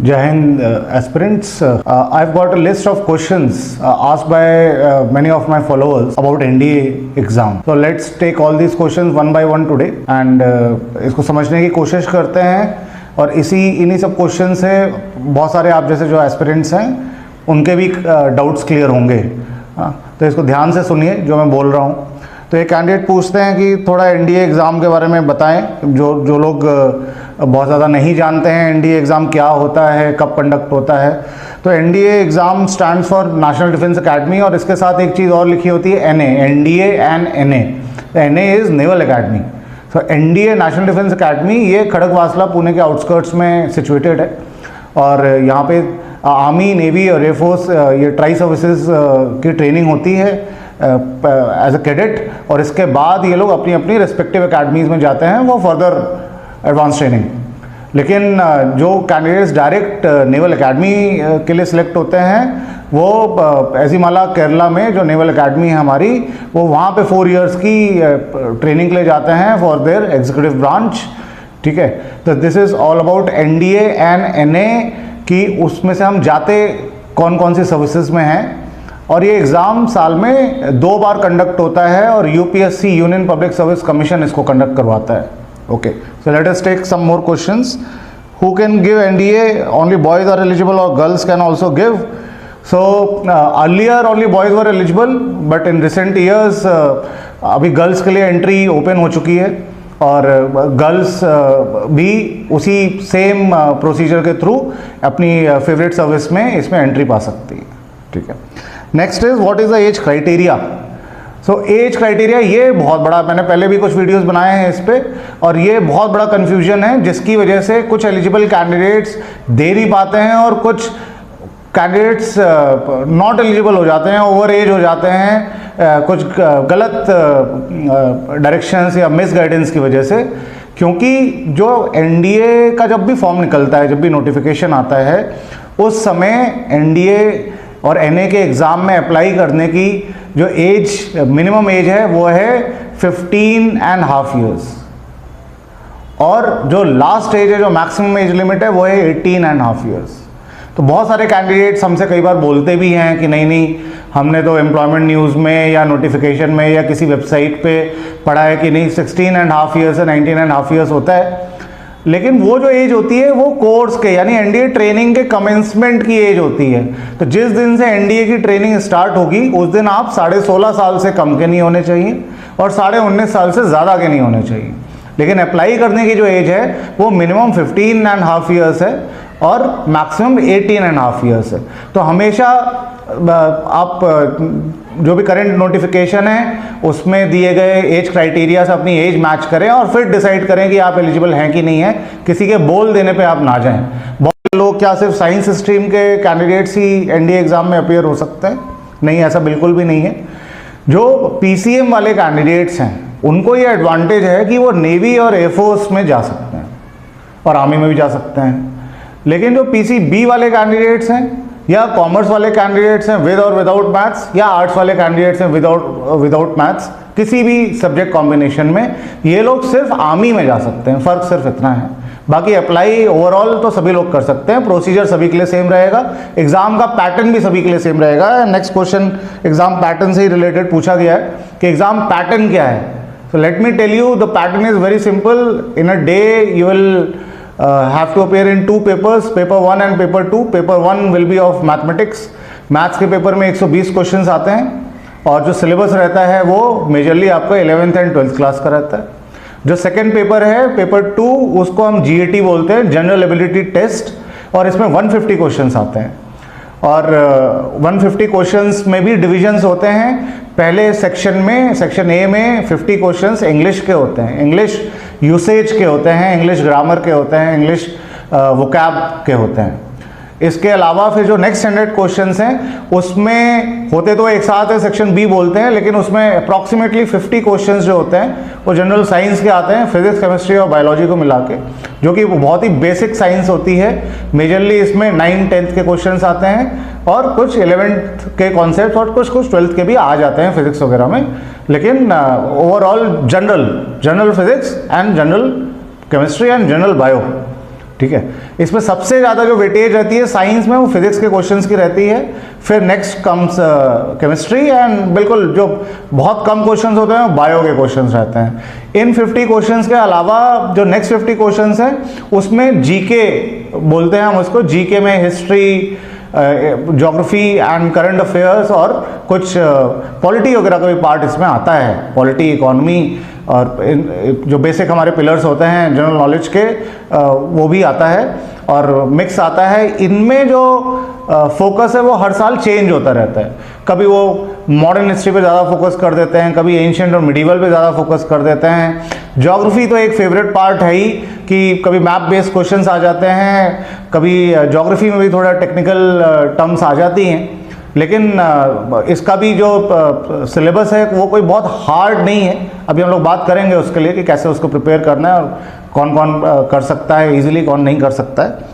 Jai Hind, aspirants. I've got a list of questions asked by many of my followers about NDA exam. So let's take all these questions one by one today and इसको समझने की कोशिश करते हैं और इन्हीं सब question से बहुत सारे आप जैसे जो एस्पिरेंट्स हैं उनके भी डाउट्स क्लियर होंगे। तो इसको ध्यान से सुनिए जो मैं बोल रहा हूँ। तो एक कैंडिडेट पूछते हैं कि थोड़ा एनडीए एग्ज़ाम के बारे में बताएं। जो लोग बहुत ज़्यादा नहीं जानते हैं एनडीए एग्ज़ाम क्या होता है, कब कंडक्ट होता है। तो NDA exam stands for national defence academy और इसके साथ एक चीज़ और लिखी होती है NA, NDA and NA. NA is naval academy. तो एनडीए नेशनल डिफेंस एकेडमी ये खड़गवासला पुणे के आउटस्कर्ट्स में सिचुएटेड है और यहाँ पे आर्मी, नेवी और एयरफोर्स ये ट्राई सर्विसेज की ट्रेनिंग होती है एज अ कैडेट और इसके बाद ये लोग अपनी अपनी रिस्पेक्टिव एकेडमीज़ में जाते हैं वो फर्दर एडवांस ट्रेनिंग। लेकिन जो कैंडिडेट्स डायरेक्ट नेवल एकेडमी के लिए सिलेक्ट होते हैं वो एजीमाला केरला में जो नेवल एकेडमी है हमारी, वो वहाँ पे 4 इयर्स की ट्रेनिंग के लिए जाते हैं फॉर देयर एग्जीक्यूटिव ब्रांच। ठीक है, तो this is all about NDA and NA कि उसमें से हम जाते कौन कौन सी सर्विसेज में हैं। और ये एग्ज़ाम साल में 2 बार कंडक्ट होता है और UPSC union public service commission इसको कंडक्ट करवाता है। Okay, so let us take some more questions. Who can give NDA? Only boys are eligible और girls can also give. So earlier only boys were eligible but in recent years अभी girls के लिए entry open हो चुकी है और girls भी उसी सेम प्रोसीजर के थ्रू अपनी फेवरेट सर्विस में इसमें एंट्री पा सकती है। ठीक है, next is what is the age criteria. So age criteria ये बहुत बड़ा, मैंने पहले भी कुछ वीडियोस बनाए हैं इस पे और ये बहुत बड़ा कन्फ्यूजन है जिसकी वजह से कुछ एलिजिबल कैंडिडेट्स दे नहीं पाते हैं और कुछ कैंडिडेट्स नॉट एलिजिबल हो जाते हैं, ओवर एज हो जाते हैं कुछ गलत डायरेक्शंस या मिस गाइडेंस की वजह से। क्योंकि जो एनडीए का जब भी फॉर्म निकलता है, जब भी नोटिफिकेशन आता है, उस समय एनडीए और एनए के एग्ज़ाम में अप्लाई करने की जो एज, मिनिमम एज है वो है 15.5 ईयर्स और जो लास्ट एज है, जो मैक्सिमम एज लिमिट है वो है 18.5 ईयर्स। तो बहुत सारे कैंडिडेट्स हमसे कई बार बोलते भी हैं कि नहीं हमने तो एम्प्लॉयमेंट न्यूज़ में या नोटिफिकेशन में या किसी वेबसाइट पे पढ़ा है कि नहीं 16.5 ईयर्स से 19.5 ईयर्स होता है। लेकिन वो जो एज होती है वो कोर्स के यानी एनडीए ट्रेनिंग के कमेंसमेंट की एज होती है। तो जिस दिन से एनडीए की ट्रेनिंग स्टार्ट होगी उस दिन आप 16.5 साल से कम के नहीं होने चाहिए और 19.5 साल से ज़्यादा के नहीं होने चाहिए। लेकिन अप्लाई करने की जो एज है वो मिनिमम 15.5 ईयर्स है और मैक्सिमम 18.5 ईयर्स है। तो हमेशा आप जो भी करंट नोटिफिकेशन है उसमें दिए गए एज क्राइटेरिया से अपनी एज मैच करें और फिर डिसाइड करें कि आप एलिजिबल हैं कि नहीं है। किसी के बोल देने पे आप ना जाएं। बहुत लोग क्या सिर्फ साइंस स्ट्रीम के कैंडिडेट्स ही एनडीए एग्जाम में अपीयर हो सकते हैं? नहीं, ऐसा बिल्कुल भी नहीं है। जो पीसीएम वाले कैंडिडेट्स हैं उनको ये एडवांटेज है कि वो नेवी और एयरफोर्स में जा सकते हैं और आर्मी में भी जा सकते हैं। लेकिन जो पीसीबी वाले कैंडिडेट्स हैं या कॉमर्स वाले कैंडिडेट्स हैं विद और विदाउट मैथ्स या आर्ट्स वाले कैंडिडेट्स हैं विदाउट मैथ्स, किसी भी सब्जेक्ट कॉम्बिनेशन में ये लोग सिर्फ आर्मी में जा सकते हैं। फ़र्क सिर्फ इतना है, बाकी अप्लाई ओवरऑल तो सभी लोग कर सकते हैं। प्रोसीजर सभी के लिए सेम रहेगा, एग्जाम का पैटर्न भी सभी के लिए सेम रहेगा। नेक्स्ट क्वेश्चन एग्जाम पैटर्न से ही रिलेटेड पूछा गया है कि एग्जाम पैटर्न क्या है। So let me tell you, the pattern is very simple. In a day you will have to appear in 2 papers, paper 1 and paper 2. paper 1 will be of mathematics. Maths के paper में 120 questions आते हैं और जो syllabus रहता है वो majorly आपका 11th एंड 12th क्लास का रहता है। जो सेकेंड पेपर है पेपर 2, उसको हम जीएटी बोलते हैं, जनरल एबिलिटी टेस्ट, और इसमें 150 क्वेश्चंस आते हैं और 150 क्वेश्चंस में भी डिविजन्स होते हैं। पहले सेक्शन में, सेक्शन ए में 50 क्वेश्चंस इंग्लिश के होते हैं, इंग्लिश यूसेज के होते हैं, इंग्लिश ग्रामर के होते हैं, इंग्लिश वोकैब के होते हैं। इसके अलावा फिर जो नेक्स्ट स्टैंडर्ड क्वेश्चंस हैं उसमें होते तो एक साथ है, सेक्शन बी बोलते हैं, लेकिन उसमें अप्रॉक्सीमेटली 50 क्वेश्चंस जो होते हैं वो जनरल साइंस के आते हैं, फिजिक्स, केमिस्ट्री और बायोलॉजी को मिला के, जो कि बहुत ही बेसिक साइंस होती है। मेजरली इसमें 9th 10th के क्वेश्चंस आते हैं और कुछ 11th के कॉन्सेप्ट और कुछ 12th के भी आ जाते हैं फिजिक्स वगैरह में। लेकिन overall general physics and general chemistry and general bio ठीक है। इसमें सबसे ज़्यादा जो वेटेज रहती है साइंस में वो फिजिक्स के क्वेश्चंस की रहती है, फिर नेक्स्ट कम्स केमिस्ट्री, एंड बिल्कुल जो बहुत कम क्वेश्चंस होते हैं वो बायो के क्वेश्चंस रहते हैं। इन 50 क्वेश्चंस के अलावा जो नेक्स्ट 50 क्वेश्चंस हैं उसमें जीके बोलते हैं हम उसको, जीके में history, geography and current affairs और कुछ पॉलिटी वगैरह का भी पार्ट इसमें आता है, पॉलिटी, इकोनॉमी और जो बेसिक हमारे पिलर्स होते हैं जनरल नॉलेज के वो भी आता है और मिक्स आता है। इनमें जो फोकस है वो हर साल चेंज होता रहता है, कभी वो मॉडर्न हिस्ट्री पे ज़्यादा फोकस कर देते हैं, कभी एंशिएंट और मिडीवल पे ज़्यादा फोकस कर देते हैं। ज्योग्राफी तो एक फेवरेट पार्ट है ही कि कभी मैप बेस्ड क्वेश्चंस आ जाते हैं, कभी ज्योग्राफी में भी थोड़ा टेक्निकल टर्म्स आ जाती हैं, लेकिन इसका भी जो सिलेबस है वो कोई बहुत हार्ड नहीं है। अभी हम लोग बात करेंगे उसके लिए कि कैसे उसको प्रिपेयर करना है और कौन कौन कर सकता है इजीली, कौन नहीं कर सकता है।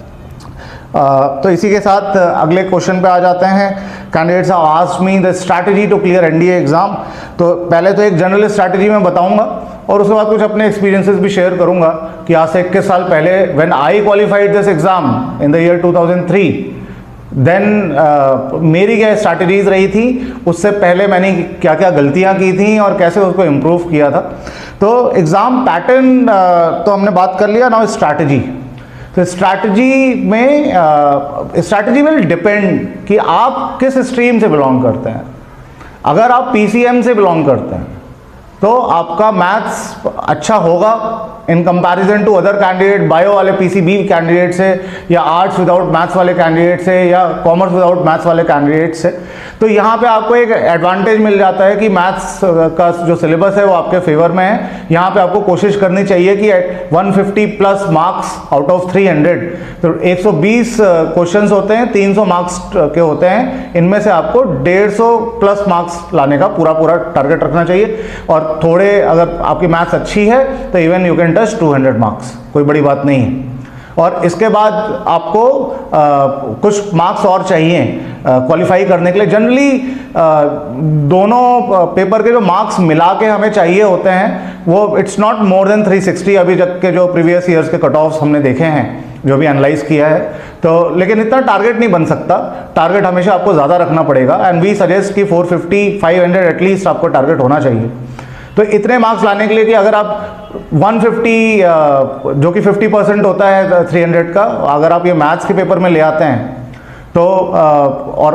तो इसी के साथ अगले क्वेश्चन पे आ जाते हैं। Candidates have asked me the strategy to clear NDA exam. तो पहले तो एक जनरल स्ट्रैटेजी मैं बताऊंगा और उसके बाद कुछ अपने एक्सपीरियंसेस भी शेयर करूंगा कि आज से 21 साल पहले when I qualified this exam in the year 2003 then मेरी क्या स्ट्रैटेजीज रही थी, उससे पहले मैंने क्या क्या गलतियां की थी और कैसे उसको इम्प्रूव किया था। तो एग्ज़ाम पैटर्न तो हमने बात कर लिया, नाउ स्ट्रैटेजी। तो स्ट्रैटेजी में स्ट्रैटेजी विल डिपेंड कि आप किस स्ट्रीम से बिलोंग करते हैं। अगर आप पीसीएम से बिलोंग करते हैं तो आपका मैथ्स अच्छा होगा in comparison to other candidate, bio वाले पीसीबी कैंडिडेट से, या आर्ट्स विदाउट मैथ्स वाले कैंडिडेट से, या कॉमर्स विदाउट मैथ्स वाले कैंडिडेट से। तो यहाँ पे आपको एक एडवांटेज मिल जाता है कि मैथ्स का जो सिलेबस है वो आपके फेवर में है। यहाँ पे आपको कोशिश करनी चाहिए कि 150 प्लस मार्क्स आउट ऑफ 300, तो 120 क्वेश्चंस होते हैं, 300 मार्क्स के होते हैं, इनमें से आपको 150 प्लस मार्क्स लाने का पूरा टारगेट रखना चाहिए। और थोड़े अगर आपकी मैथ्स अच्छी है तो even you can touch 200 marks, कोई बड़ी बात नहीं है। और इसके बाद आपको कुछ मार्क्स और चाहिए क्वालिफाई करने के लिए। जनरली दोनों पेपर के जो मार्क्स मिला के हमें चाहिए होते हैं वो इट्स नॉट मोर देन 360। अभी तक के जो प्रीवियस ईयर्स के कट ऑफ्स हमने देखे हैं, जो भी एनालाइज किया है, तो लेकिन इतना टारगेट नहीं बन सकता, टारगेट हमेशा आपको ज़्यादा रखना पड़ेगा। एंड वी सजेस्ट कि 450 500 एटलीस्ट आपको टारगेट होना चाहिए। तो इतने मार्क्स लाने के लिए कि अगर आप 150 जो कि 50% होता है 300 का, अगर आप ये मैथ्स के पेपर में ले आते हैं तो और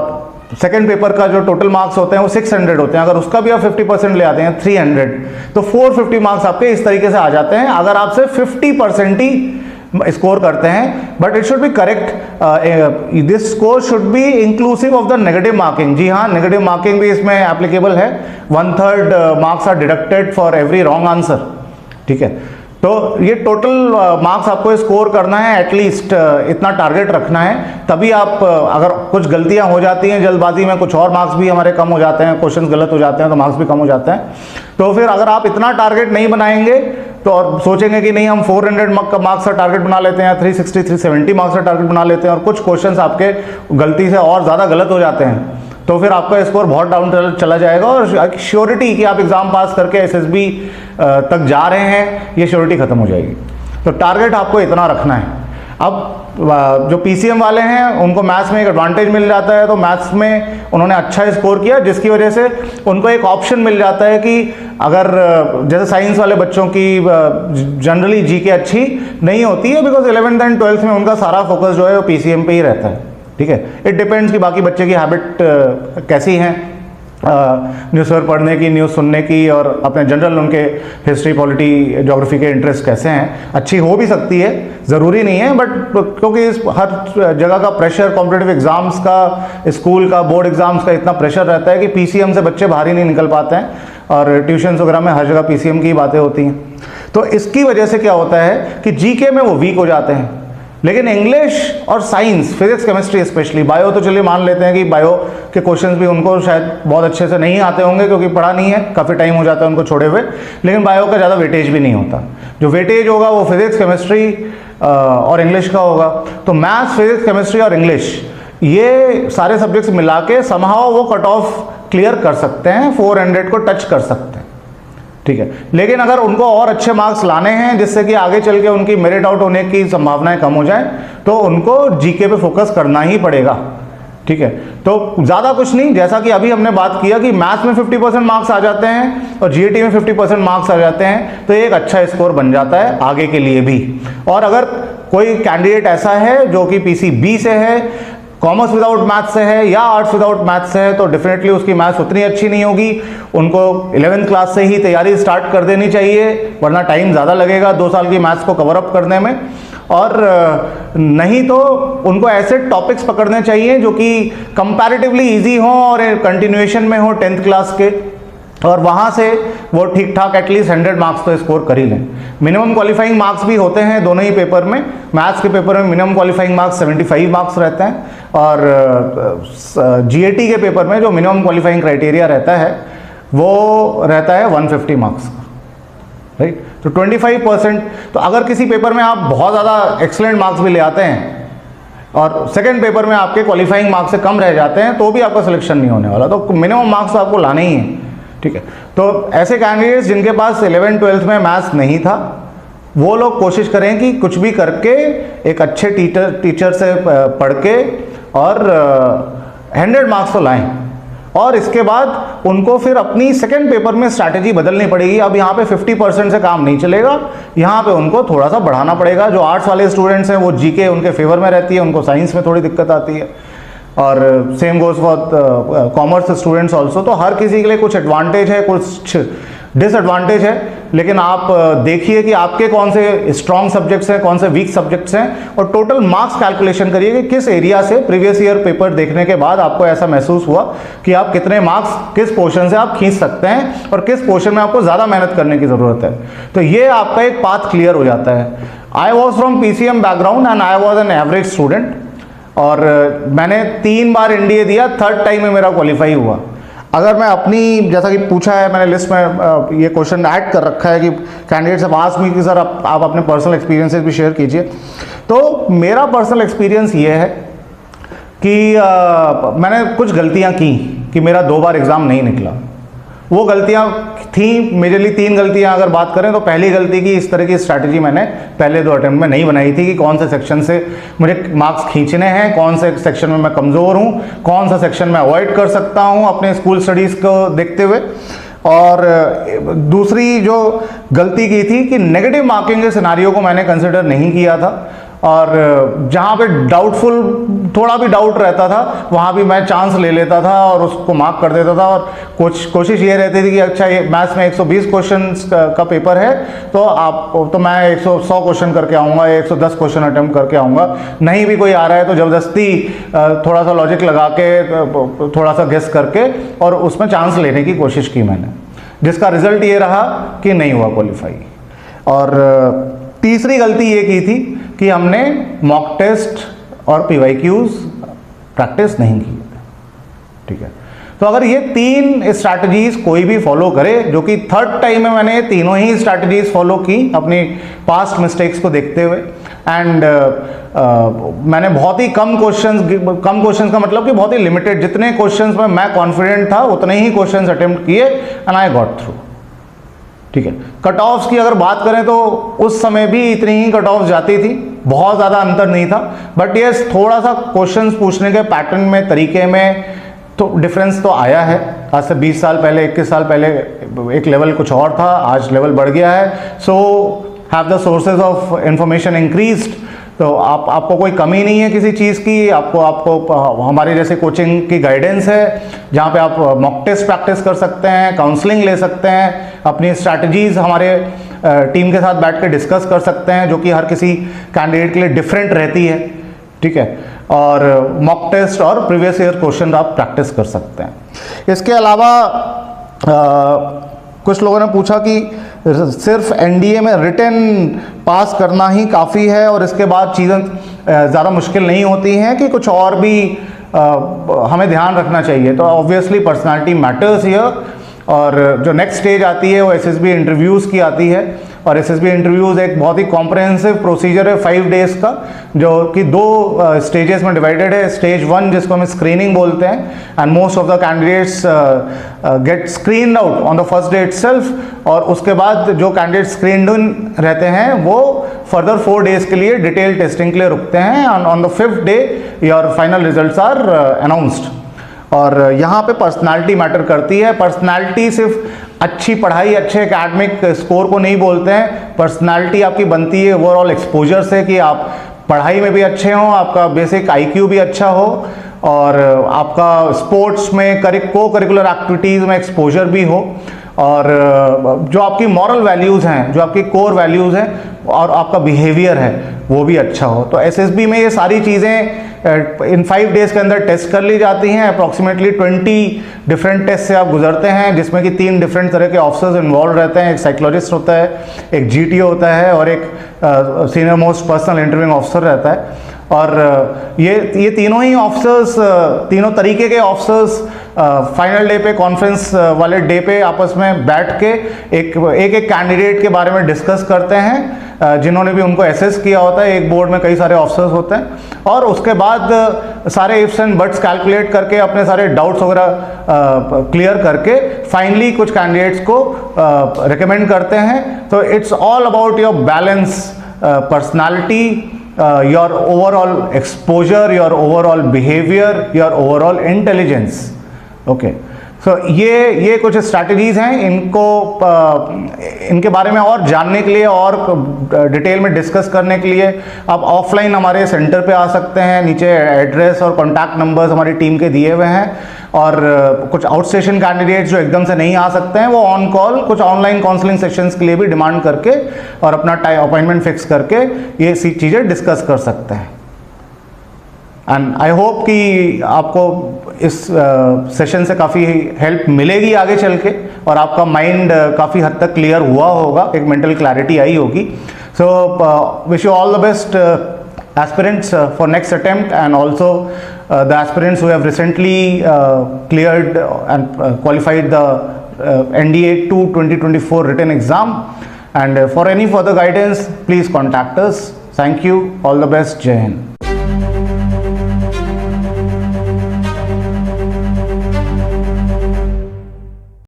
सेकेंड पेपर का जो टोटल मार्क्स होते हैं वो 600 होते हैं, अगर उसका भी आप 50% ले आते हैं 300, तो 450 मार्क्स आपके इस तरीके से आ जाते हैं अगर आप सिर्फ 50% ही स्कोर करते हैं। But it should be correct, this score should be inclusive of the negative marking. जी हाँ, नेगेटिव मार्किंग भी इसमें एप्लीकेबल है। 1/3 marks are deducted for every wrong answer, ठीक है। तो ये टोटल मार्क्स आपको स्कोर करना है, एटलीस्ट इतना टारगेट रखना है, तभी आप अगर कुछ गलतियां हो जाती हैं जल्दबाजी में, कुछ और मार्क्स भी हमारे कम हो जाते हैं, क्वेश्चंस गलत हो जाते हैं तो मार्क्स भी कम हो जाते हैं। तो फिर अगर आप इतना टारगेट नहीं बनाएंगे तो और सोचेंगे कि नहीं हम 400 मार्क्स का टारगेट बना लेते हैं, 360 370 मार्क्स का टारगेट बना लेते हैं, और कुछ क्वेश्चंस आपके गलती से और ज़्यादा गलत हो जाते हैं, तो फिर आपका स्कोर बहुत डाउन चला जाएगा और श्योरिटी कि आप एग्जाम पास करके एसएसबी तक जा रहे हैं, ये श्योरिटी खत्म हो जाएगी। तो टारगेट आपको इतना रखना है। अब जो पीसीएम वाले हैं उनको मैथ्स में एक एडवांटेज मिल जाता है, तो मैथ्स में उन्होंने अच्छा स्कोर किया, जिसकी वजह से उनको एक ऑप्शन मिल जाता है कि अगर जैसे साइंस वाले बच्चों की जनरली जीके अच्छी नहीं होती है, बिकॉज 11th एंड 12th में उनका सारा फोकस जो है वो पीसीएम पे ही रहता है, ठीक है। इट डिपेंड्स कि बाकी बच्चे की हैबिट कैसी है न्यूज़पेपर पढ़ने की, न्यूज़ सुनने की, और अपने जनरल उनके हिस्ट्री, पॉलिटी, ज्योग्राफी के इंटरेस्ट कैसे हैं। अच्छी हो भी सकती है, ज़रूरी नहीं है, बट क्योंकि इस हर जगह का प्रेशर, कॉम्पिटिटिव एग्जाम्स का, स्कूल का, बोर्ड एग्जाम्स का इतना प्रेशर रहता है कि पीसीएम से बच्चे बाहर ही नहीं निकल पाते हैं, और ट्यूशन्स वगैरह में हर जगह पीसीएम की बातें होती हैं। तो इसकी वजह से क्या होता है कि जीके में वो वीक हो जाते हैं, लेकिन इंग्लिश और science, physics, chemistry, specially bio, तो चलिए मान लेते हैं कि बायो के क्वेश्चंस भी उनको शायद बहुत अच्छे से नहीं आते होंगे क्योंकि पढ़ा नहीं है, काफ़ी टाइम हो जाता है उनको छोड़े हुए, लेकिन बायो का ज़्यादा वेटेज भी नहीं होता। जो वेटेज होगा वो फिजिक्स, केमिस्ट्री और इंग्लिश का होगा। तो मैथ्स, फिजिक्स, केमिस्ट्री और इंग्लिश, ये सारे सब्जेक्ट्स मिला के समहाउ वो कट ऑफ क्लियर कर सकते हैं, 400 को टच कर सकते हैं, ठीक ठीक है। लेकिन अगर उनको और अच्छे मार्क्स लाने हैं जिससे कि आगे चल के उनकी मेरिट आउट होने की संभावनाएं कम हो जाए, तो उनको जीके पे फोकस करना ही पड़ेगा, ठीक है। तो ज़्यादा कुछ नहीं, जैसा कि अभी हमने बात किया कि मैथ्स में 50% मार्क्स आ जाते हैं और जीएटी में 50% मार्क्स आ जाते हैं, तो एक अच्छा स्कोर बन जाता है आगे के लिए भी। और अगर कोई कैंडिडेट ऐसा है जो कि पीसीबी से है, कॉमर्स विदाउट मैथ्स से है या आर्ट्स विदाउट मैथ्स से है, तो डेफिनेटली उसकी मैथ्स उतनी अच्छी नहीं होगी। उनको 11th क्लास से ही तैयारी स्टार्ट कर देनी चाहिए, वरना टाइम ज़्यादा लगेगा 2 साल की मैथ्स को कवर अप करने में। और नहीं तो उनको ऐसे टॉपिक्स पकड़ने चाहिए जो कि कंपैरेटिवली इजी हो और कंटिन्यूएशन में हो 10th क्लास के, और वहाँ से वो ठीक ठाक एटलीस्ट 100 मार्क्स तो स्कोर कर ही लें। मिनिमम क्वालिफाइंग मार्क्स भी होते हैं दोनों ही पेपर में। मैथ्स के पेपर में मिनिमम क्वालिफाइंग मार्क्स 75 मार्क्स रहते हैं, और जीएटी के पेपर में जो मिनिमम क्वालिफाइंग क्राइटेरिया रहता है वो रहता है 150 मार्क्स का, राइट। तो 25%, तो अगर किसी पेपर में आप बहुत ज़्यादा एक्सीलेंट मार्क्स भी ले आते हैं और सेकंड पेपर में आपके क्वालिफाइंग मार्क्स से कम रह जाते हैं, तो भी आपका सिलेक्शन नहीं होने वाला। तो मिनिमम मार्क्स तो आपको लाने ही हैं, ठीक है। तो ऐसे कैंडिडेट्स जिनके पास 11th-12th में मैथ्स नहीं था, वो लोग कोशिश करें कि कुछ भी करके एक अच्छे टीचर से पढ़ के और 100 मार्क्स तो लाएं। और इसके बाद उनको फिर अपनी सेकंड पेपर में स्ट्रैटेजी बदलनी पड़ेगी। अब यहाँ पे 50% से काम नहीं चलेगा, यहाँ पे उनको थोड़ा सा बढ़ाना पड़ेगा। जो आर्ट्स वाले स्टूडेंट्स हैं वो जीके उनके फेवर में रहती है, उनको साइंस में थोड़ी दिक्कत आती है, और same goes for commerce students also. तो हर किसी के लिए कुछ एडवांटेज है, कुछ डिसएडवांटेज है, लेकिन आप देखिए कि आपके कौन से स्ट्रॉन्ग सब्जेक्ट्स हैं, कौन से वीक सब्जेक्ट्स हैं, और टोटल मार्क्स कैलकुलेशन करिए कि किस एरिया से प्रीवियस ईयर पेपर देखने के बाद आपको ऐसा महसूस हुआ कि आप कितने मार्क्स किस पोर्शन से आप खींच सकते हैं और किस पोर्शन में आपको ज़्यादा मेहनत करने की ज़रूरत है। तो ये आपका एक पाथ क्लियर हो जाता है। I was from PCM background and I was an average student, और मैंने 3 बार एनडीए दिया, 3rd टाइम में मेरा क्वालिफाई हुआ। अगर मैं अपनी, जैसा कि पूछा है मैंने लिस्ट में ये क्वेश्चन ऐड कर रखा है कि कैंडिडेट्स have asked me कि सर आप अपने पर्सनल एक्सपीरियंसेस भी शेयर कीजिए। तो मेरा पर्सनल एक्सपीरियंस ये है कि मैंने कुछ गलतियां की कि मेरा 2 बार एग्ज़ाम नहीं निकला। वो गलतियां थी मेजरली 3 गलतियां अगर बात करें, तो पहली गलती की इस तरह की स्ट्रैटेजी मैंने पहले 2 अटेम्प्ट में नहीं बनाई थी कि कौन से सेक्शन से मुझे मार्क्स खींचने हैं, कौन से सेक्शन में मैं कमज़ोर हूँ, कौन सा सेक्शन में अवॉइड कर सकता हूँ अपने स्कूल स्टडीज़ को देखते हुए। और दूसरी जो गलती की थी कि नेगेटिव मार्किंग के सिनारियो को मैंने कंसिडर नहीं किया था, और जहाँ पे डाउटफुल थोड़ा भी डाउट रहता था वहाँ भी मैं चांस ले लेता था और उसको मार्क कर देता था। और कोशिश ये रहती थी कि अच्छा ये मैथ्स में 120 क्वेश्चंस का पेपर है, तो मैं 100 क्वेश्चन करके आऊँगा, 110 क्वेश्चन अटेम्प्ट करके आऊँगा। नहीं भी कोई आ रहा है तो ज़बरदस्ती थोड़ा सा लॉजिक लगा के, थोड़ा सा गेस करके, और उसमें चांस लेने की कोशिश की मैंने, जिसका रिजल्ट ये रहा कि नहीं हुआ क्वालिफाई। और तीसरी गलती ये की थी कि हमने मॉक टेस्ट और पीवाईक्यूज प्रैक्टिस नहीं की, ठीक है। तो अगर ये 3 स्ट्रैटेजीज कोई भी फॉलो करे, जो कि 3rd टाइम में मैंने ये तीनों ही स्ट्रैटेजीज फॉलो की अपनी पास्ट मिस्टेक्स को देखते हुए, एंड मैंने बहुत ही कम क्वेश्चंस का मतलब कि बहुत ही लिमिटेड, जितने क्वेश्चंस में मैं कॉन्फिडेंट था उतने ही क्वेश्चंस अटेम्प्ट किए एंड आई गॉट थ्रू, ठीक है। कट ऑफ्स की अगर बात करें तो उस समय भी इतनी ही कट ऑफ्स जाती थी, बहुत ज़्यादा अंतर नहीं था, बट यस थोड़ा सा क्वेश्चंस पूछने के पैटर्न में, तरीके में तो डिफरेंस तो आया है। आज से 20 साल पहले, 21 साल पहले एक लेवल कुछ और था, आज लेवल बढ़ गया है। So have the sources of information increased, तो आपको कोई कमी नहीं है किसी चीज़ की। आपको हमारे जैसे कोचिंग की गाइडेंस है, जहाँ पे आप मॉक टेस्ट प्रैक्टिस कर सकते हैं, काउंसलिंग ले सकते हैं, अपनी स्ट्रैटेजीज हमारे टीम के साथ बैठ के डिस्कस कर सकते हैं, जो कि हर किसी कैंडिडेट के लिए डिफरेंट रहती है, ठीक है। और मॉक टेस्ट और प्रीवियस ईयर क्वेश्चन आप प्रैक्टिस कर सकते हैं। इसके अलावा कुछ लोगों ने पूछा कि सिर्फ एनडीए में रिटन पास करना ही काफ़ी है और इसके बाद चीज़ें ज़्यादा मुश्किल नहीं होती हैं, कि कुछ और भी हमें ध्यान रखना चाहिए। तो ऑब्वियसली पर्सनालिटी मैटर्स हियर, और जो नेक्स्ट स्टेज आती है वो एसएसबी इंटरव्यूज़ की आती है, और एसएसबी इंटरव्यूज़ एक बहुत ही कॉम्प्रहेंसिव प्रोसीजर है 5 डेज़ का, जो कि 2 स्टेजेस में डिवाइडेड है। स्टेज 1 जिसको हम स्क्रीनिंग बोलते हैं, and most of the candidates get screened out on the first day itself, और उसके बाद जो कैंडिडेट स्क्रीन्ड इन रहते हैं वो फर्दर 4 डेज़ के लिए डिटेल टेस्टिंग के लिए रुकते हैं, and on the 5th day your final results are announced. और यहाँ पे पर्सनालिटी मैटर करती है। पर्सनालिटी सिर्फ अच्छी पढ़ाई, अच्छे एकेडमिक स्कोर को नहीं बोलते हैं। पर्सनालिटी आपकी बनती है ओवरऑल एक्सपोजर से, कि आप पढ़ाई में भी अच्छे हों, आपका बेसिक आईक्यू भी अच्छा हो, और आपका स्पोर्ट्स में को करिकुलर एक्टिविटीज़ में एक्सपोजर भी हो, और जो आपकी मॉरल वैल्यूज़ हैं, जो आपकी कोर वैल्यूज़ हैं, और आपका बिहेवियर है वो भी अच्छा हो। तो एसएसबी में ये सारी चीज़ें इन 5 डेज़ के अंदर टेस्ट कर ली जाती हैं। अप्रॉक्सीमेटली 20 डिफरेंट टेस्ट से आप गुजरते हैं, जिसमें कि 3 डिफरेंट तरह के ऑफिसर्स इन्वॉल्व रहते हैं। एक साइकोलॉजिस्ट होता है, एक जीटीओ होता है, और एक senior most personal interviewing officer रहता है। और ये तीनों ही ऑफिसर्स, तीनों तरीके के ऑफिसर्स फाइनल डे पे, कॉन्फ्रेंस वाले डे पे आपस में बैठ के एक कैंडिडेट के बारे में डिस्कस करते हैं, जिन्होंने भी उनको एसेस किया होता है। एक बोर्ड में कई सारे ऑफिसर्स होते हैं, और उसके बाद सारे इफ्स एंड बट्स कैलकुलेट करके अपने सारे डाउट्स वगैरह क्लियर करके फाइनली कुछ कैंडिडेट्स को रिकमेंड करते हैं। तो it's all about your balance, personality, your overall exposure, your overall behaviour, your overall intelligence. Okay, so ये कुछ स्ट्रैटेजीज हैं। इनके बारे में और जानने के लिए और डिटेल में डिस्कस करने के लिए आप ऑफलाइन हमारे सेंटर पे आ सकते हैं। नीचे एड्रेस और कॉन्टैक्ट नंबर्स हमारी टीम के दिए हुए हैं, और कुछ आउट स्टेशन कैंडिडेट्स जो एकदम से नहीं आ सकते हैं, वो ऑन कॉल कुछ ऑनलाइन काउंसलिंग सेशंस के लिए भी डिमांड करके और अपना अपॉइंटमेंट फिक्स करके ये चीज़ें डिस्कस कर सकते हैं। एंड आई होप कि आपको इस सेशन से काफ़ी हेल्प मिलेगी आगे चल के, और आपका माइंड काफ़ी हद तक क्लियर हुआ होगा, एक मेंटल क्लैरिटी आई होगी। So wish you all the best aspirants for next attempt, and also the aspirants who have recently cleared and qualified the NDA 2 2024 written exam. And for any further guidance, please contact us. Thank you. All the best. Jai Hind.